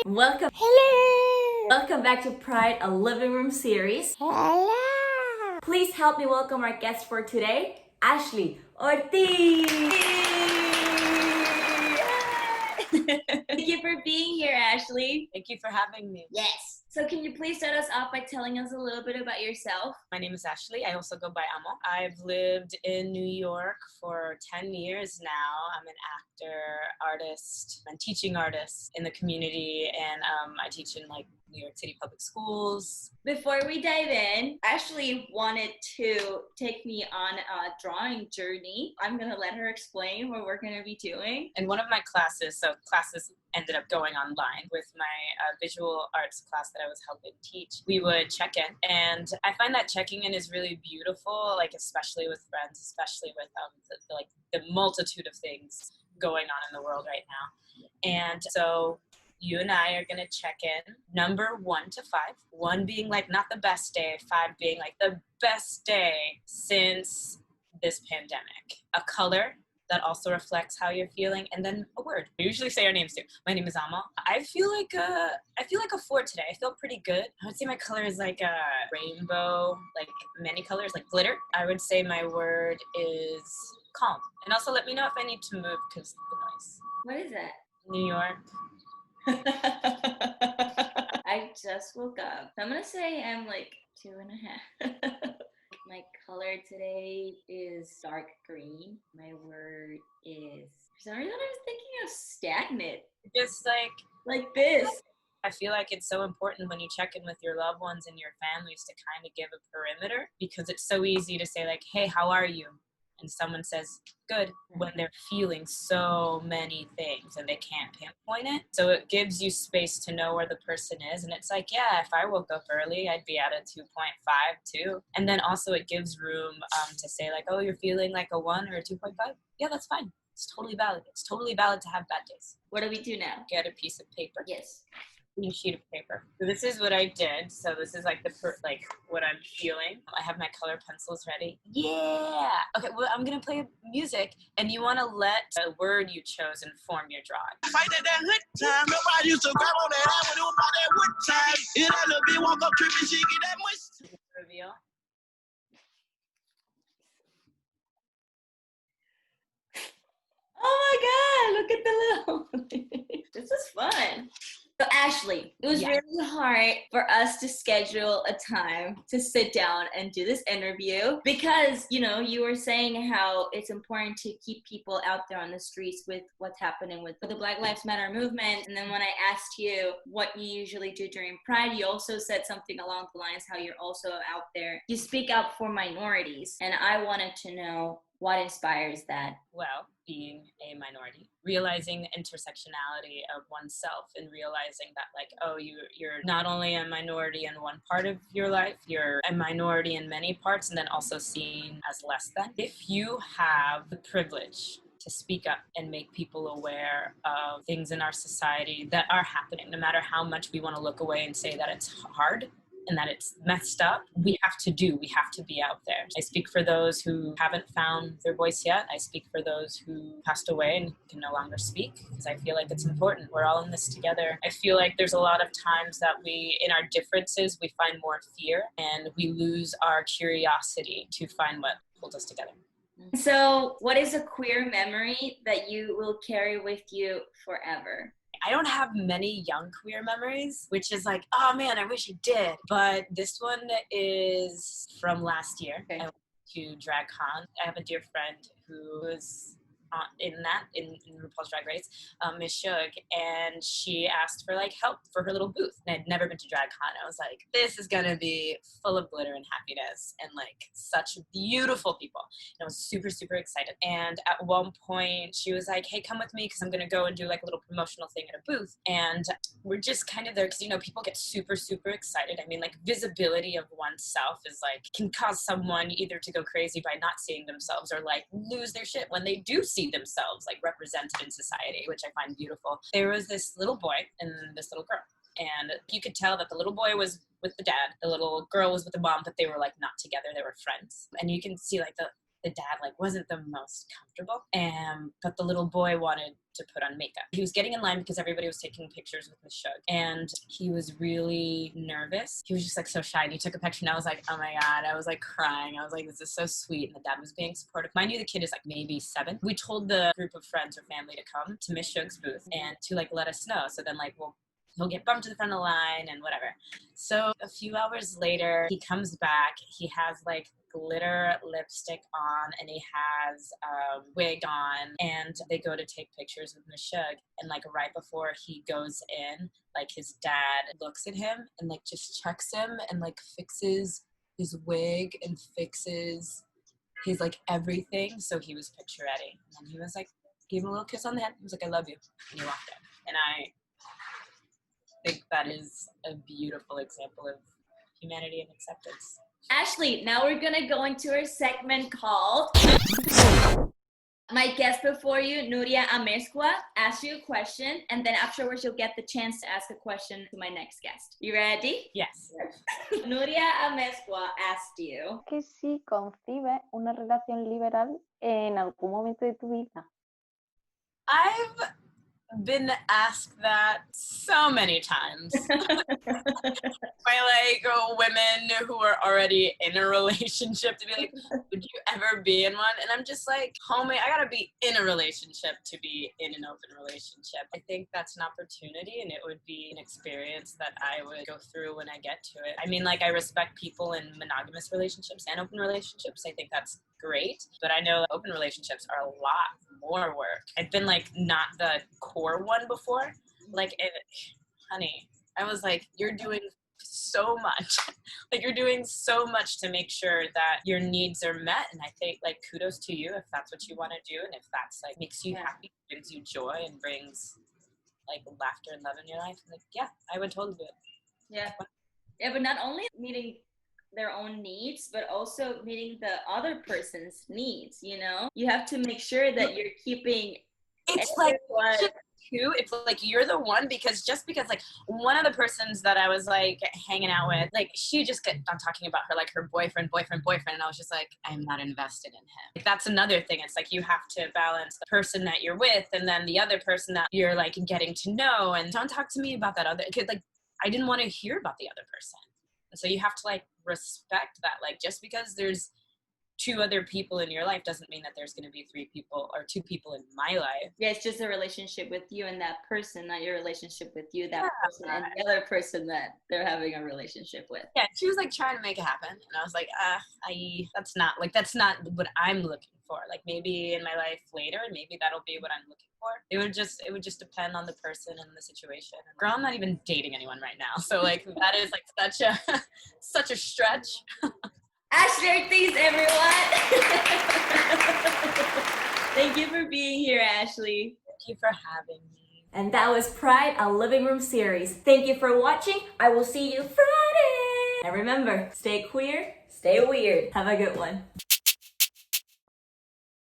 Welcome. Hello. Welcome back to Pride, a living room series. Hello. Please help me welcome our guest for today, Ashley Ortiz. Thank you for being here, Ashley. Thank you for having me. Yes. So can you please start us off by telling us a little bit about yourself? My name is Ashley. I also go by Amo. I've lived in New York for 10 years now. I'm an actor, artist, and teaching artist in the community, and I teach in New York City public schools. Before we dive in, Ashley wanted to take me on a drawing journey. I'm going to let her explain what we're going to be doing. In one of my classes ended up going online with my visual arts class that I was helping teach. We would check in, and I find that checking in is really beautiful, especially with friends, especially with the multitude of things going on in the world right now. And so you and I are going to check in number 1 to 5. 1 being not the best day, 5 being the best day since this pandemic. A color that also reflects how you're feeling, and then a word. We usually say our names too. My name is Amal. I feel like a 4 today. I feel pretty good. I would say my color is a rainbow, many colors, glitter. I would say my word is calm. And also let me know if I need to move because of the noise. What is that? New York. I just woke up. So I'm gonna say I'm 2.5. My color today is dark green. My word is, for some reason I was thinking of stagnant. Just like this. I feel like it's so important when you check in with your loved ones and your families to kind of give a perimeter, because it's so easy to say hey, how are you? And someone says good when they're feeling so many things and they can't pinpoint it. So it gives you space to know where the person is. And it's yeah, if I woke up early, I'd be at a 2.5 too. And then also it gives room to say oh, you're feeling a 1 or a 2.5. Yeah, that's fine. It's totally valid. It's totally valid to have bad days. What do we do now? Get a piece of paper. Yes. Clean sheet of paper. So this is what I did. So this is what I'm feeling. I have my color pencils ready. Yeah. Okay. Well, I'm gonna play music, and you want to let the word you chose inform your drawing. Fight at that hood time. Nobody used to grab on that eye when it was about that wood time. Yeah, that little bitch walk up tripping, she get that much. Reveal. Oh my God! Look at the little. This is fun. So Ashley, it was really hard for us to schedule a time to sit down and do this interview because, you were saying how it's important to keep people out there on the streets with what's happening with the Black Lives Matter movement. And then when I asked you what you usually do during Pride, you also said something along the lines how you're also out there. You speak out for minorities. And I wanted to know what inspires that. Well, being a minority, realizing the intersectionality of oneself and realizing that you're not only a minority in one part of your life, you're a minority in many parts, and then also seen as less than. If you have the privilege to speak up and make people aware of things in our society that are happening, no matter how much we want to look away and say that it's hard and that it's messed up, we have to be out there. I speak for those who haven't found their voice yet. I speak for those who passed away and can no longer speak, because I feel like it's important. We're all in this together. I feel like there's a lot of times that in our differences, we find more fear and we lose our curiosity to find what holds us together. So what is a queer memory that you will carry with you forever? I don't have many young queer memories, which is oh man, I wish I did. But this one is from last year. Okay. I went to DragCon. I have a dear friend who was in RuPaul's Drag Race, Miss Shug, and she asked for help for her little booth. And I'd never been to DragCon. I was this is gonna be full of glitter and happiness and such beautiful people. And I was super, super excited. And at one point she was hey, come with me because I'm gonna go and do a little promotional thing at a booth. And we're just kind of there because people get super, super excited. I mean, visibility of oneself is can cause someone either to go crazy by not seeing themselves or lose their shit when they do see themselves represented in society, which I find beautiful. There was this little boy and this little girl, and you could tell that the little boy was with the dad, the little girl was with the mom, but they were not together. They were friends, and you can see the dad wasn't the most comfortable, but the little boy wanted to put on makeup. He was getting in line because everybody was taking pictures with Miss Shug, and he was really nervous. He was just like so shy, and he took a picture, and I was like, oh my God, I was like crying. I was like, this is so sweet. And the dad was being supportive. Mind you, the kid is like maybe 7. We told the group of friends or family to come to Miss Shug's booth and to like let us know. So then like he'll get bumped to the front of the line and whatever. So a few hours later, he comes back. He has like glitter lipstick on, and he has a wig on, and they go to take pictures with Miss Shug. And like right before he goes in, like his dad looks at him and like just checks him and like fixes his wig and fixes his like everything. So he was picture ready. And he was like, gave him a little kiss on the head. He was like, I love you. And he walked out. And I think that is a beautiful example of humanity and acceptance. Ashley, now we're gonna go into our segment called My Guest Before You, Nuria Amezcua, asks you a question, and then afterwards you'll get the chance to ask a question to my next guest. You ready? Yes. Nuria Amezcua asked you, Que si concibe una relación liberal en algún momento de tu vida. I've been asked that so many times by like women who are already in a relationship to be like, would you ever be in one? And I'm just like, homie, I gotta be in a relationship to be in an open relationship. I think that's an opportunity, and it would be an experience that I would go through when I get to it. I mean, like, I respect people in monogamous relationships and open relationships. I think that's great, but I know open relationships are a lot more work. I've been like not the core one before. Like, honey, I was like, you're doing so much. Like, you're doing so much to make sure that your needs are met. And I think like kudos to you if that's what you want to do, and if that's like makes you happy, brings you joy, and brings like laughter and love in your life. Like, yeah, I would totally do it. Yeah, but not only meeting their own needs, but also meeting the other person's needs, you know? You have to make sure that you're keeping it's like too, it's like you're the one, because just because like one of the persons that I was like hanging out with, like she just got done talking about her like her boyfriend, and I was just like, I'm not invested in him. Like, that's another thing. It's like you have to balance the person that you're with and then the other person that you're like getting to know, and don't talk to me about that other kid. Like, I didn't want to hear about the other person. And so you have to like respect that. Like, just because there's 2 other people in your life doesn't mean that there's going to be 3 people or 2 people in my life. Yeah, it's just a relationship with you and that person, not your relationship with you, that person, and the other person that they're having a relationship with. Yeah, she was like trying to make it happen, and I was like, that's not what I'm looking for. Like, maybe in my life later, and maybe that'll be what I'm looking for. It would just depend on the person and the situation. Girl, I'm not even dating anyone right now, so like that is like such a stretch. Ashley Ortiz, everyone! Thank you for being here, Ashley. Thank you for having me. And that was Pride, a living room series. Thank you for watching. I will see you Friday. And remember, stay queer, stay weird. Have a good one.